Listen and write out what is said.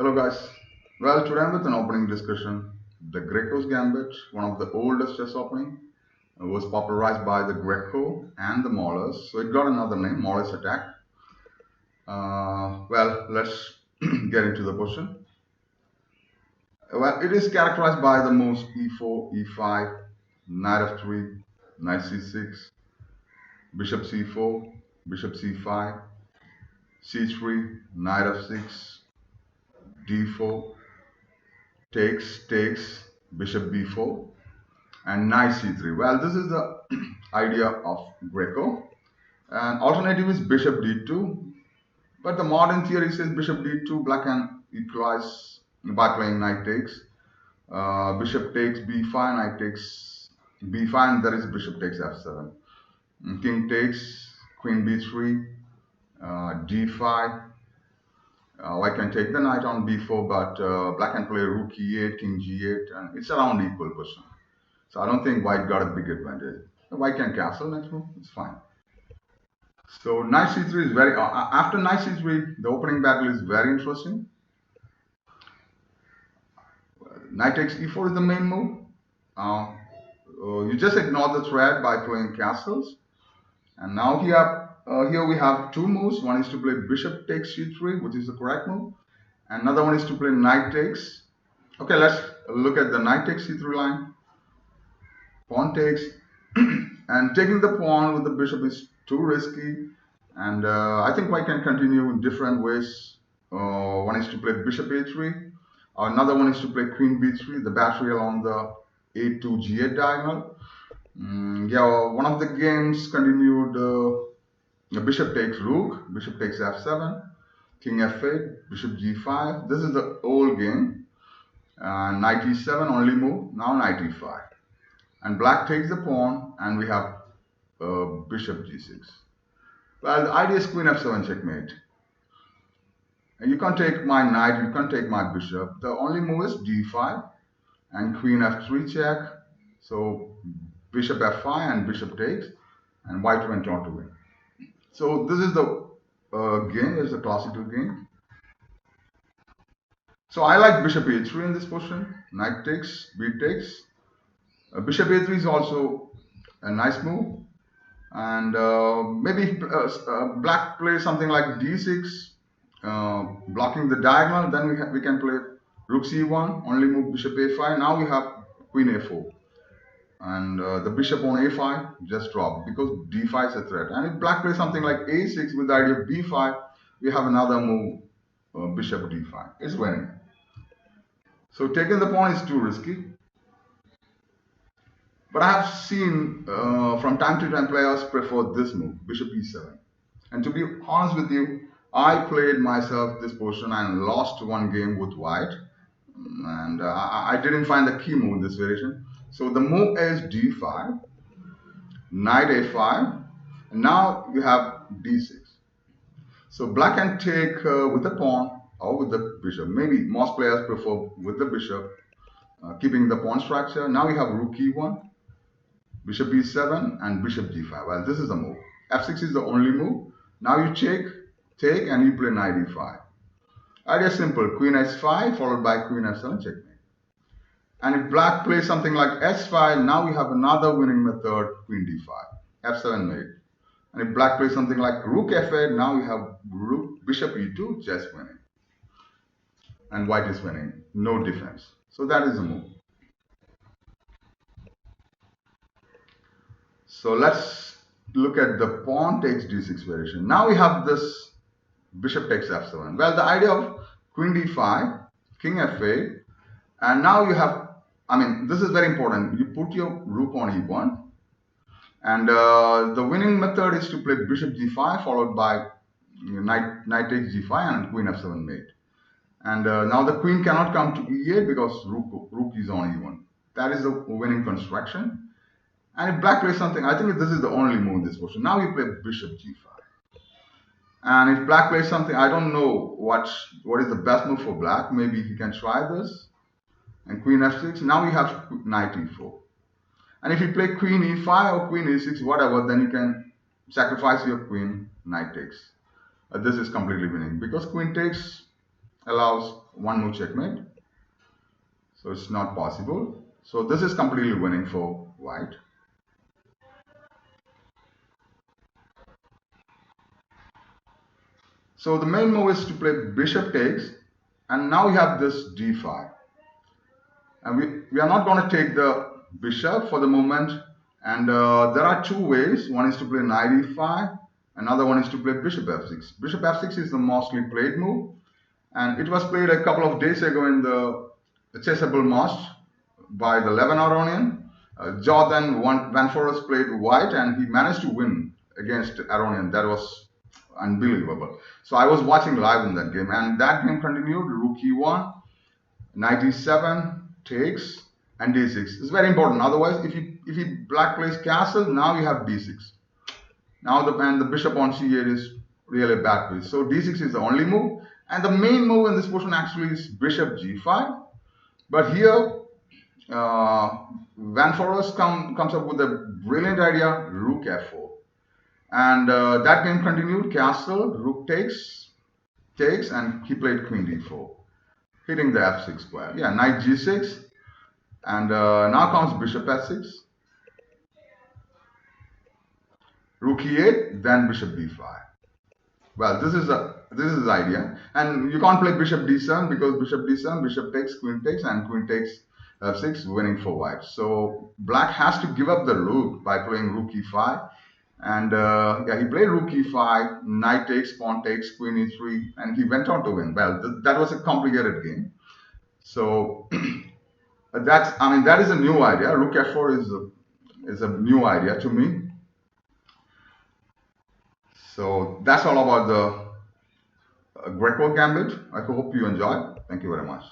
Hello guys. Well, today I'm with an opening discussion. The Greco's Gambit, one of the oldest chess opening, was popularized by the Greco and the Maulers. So it got another name, Maulers attack. Well, let's get into the question. Well, it is characterized by the moves e4, e5, knight f3, knight c6, bishop c4, bishop c5, c3, knight f6, d4, takes, bishop b4, and knight c3. Well, this is the idea of Greco. And alternative is bishop d2. But the modern theory says bishop d2, black can equalize by playing knight takes. Bishop takes b5, knight takes b5, and there is bishop takes f7. King takes, queen b3, d5. White can take the knight on b4, but black can play rook e8, king g8, and it's around equal position. So I don't think white got a big advantage. White can castle next move, it's fine. So knight c3 is very, after knight c3, the opening battle is very interesting. Knight takes e4 is the main move. You just ignore the threat by playing castles. And now here we have two moves. One is to play bishop takes c3, which is the correct move. And another one is to play knight takes. Okay, let's look at the knight takes c3 line. Pawn takes. And taking the pawn with the bishop is too risky. And I think white can continue in different ways. One is to play bishop a3. Another one is to play queen b3, the battery along the a2 g8 diagonal. Yeah, one of the games continued bishop takes rook, bishop takes f7, king f8, bishop g5. This is the old game. Knight e7 only move, now knight e5. And black takes the pawn, and we have bishop g6. Well, the idea is queen f7 checkmate. And you can't take my knight, you can't take my bishop. The only move is d5 and queen f3 check. So bishop f5 and bishop takes, and white went on to win. So this is the game, it's a classical game. So I like bishop a3 in this position. Knight takes, b takes. Bishop a3 is also a nice move. And maybe black plays something like d6, blocking the diagonal. Then we can play rook c1, only move bishop a5. Now we have queen a4. And the bishop on a5 just dropped because d5 is a threat. And if black plays something like a6 with the idea of b5, we have another move, bishop d5. It's winning. So taking the pawn is too risky. But I have seen from time to time players prefer this move, bishop e7. And to be honest with you, I played myself this position and lost one game with white. And I didn't find the key move in this variation. So the move is d5, knight a5, and now you have d6. So black can take with the pawn or with the bishop. Maybe most players prefer with the bishop, keeping the pawn structure. Now you have rook e1, bishop e7, and bishop g5. Well, this is the move. f6 is the only move. Now you take, and you play knight e5. Idea is simple, queen s5 followed by queen f7 checkmate. And if black plays something like s5, now we have another winning method, queen d5, f7 mate. And if black plays something like rook f8, now we have bishop e2, just winning. And white is winning, no defense. So that is the move. So let's look at the pawn takes d6 variation. Now we have this bishop takes f7. Well, the idea of queen d5, king f8, and now you have, this is very important. You put your rook on e1, and the winning method is to play bishop g5 followed by knight takes g5 and queen f7 mate. And now the queen cannot come to e8 because rook is on e1. That is the winning construction. And if black plays something, I think this is the only move in this position. Now you play bishop g5. And if black plays something, I don't know what is the best move for black. Maybe he can try this. And queen f6. Now we have knight e4. And if you play queen e5 or queen e6, whatever, then you can sacrifice your queen, knight takes. This is completely winning because queen takes allows one move checkmate. So it's not possible. So this is completely winning for white. So the main move is to play bishop takes, and now we have this d5. And we are not going to take the bishop for the moment. And there are two ways. One is to play knight e5, another one is to play bishop f6. Bishop f6 is the mostly played move, and it was played a couple of days ago in the chessable match by the Levin Aronian. Jordan Van Forest played white, and he managed to win against Aronian. That was unbelievable. So I was watching live in that game, and that game continued. Rook e1, knight e7 takes, and d6. It's very important. Otherwise, if you black plays castle, now you have d6. Now the bishop on c8 is really a bad place. So d6 is the only move, and the main move in this position actually is bishop g5. But here Van Forest comes up with a brilliant idea, rook f4. And that game continued, castle, rook takes, and he played queen d4, hitting the f6 square. Yeah, knight g6, and now comes bishop f6, rook e8, then bishop b5. Well, this is the idea, and you can't play bishop d7 because bishop d7, bishop takes, and queen takes f6, winning for white. So black has to give up the rook by playing rook e5, and yeah, he played rook e5, knight takes, pawn takes, queen e3, and he went on to win. Well, that was a complicated game. So that is a new idea. Rook f4 is a new idea to me. So that's all about the Greco Gambit. I hope you enjoyed. Thank you very much.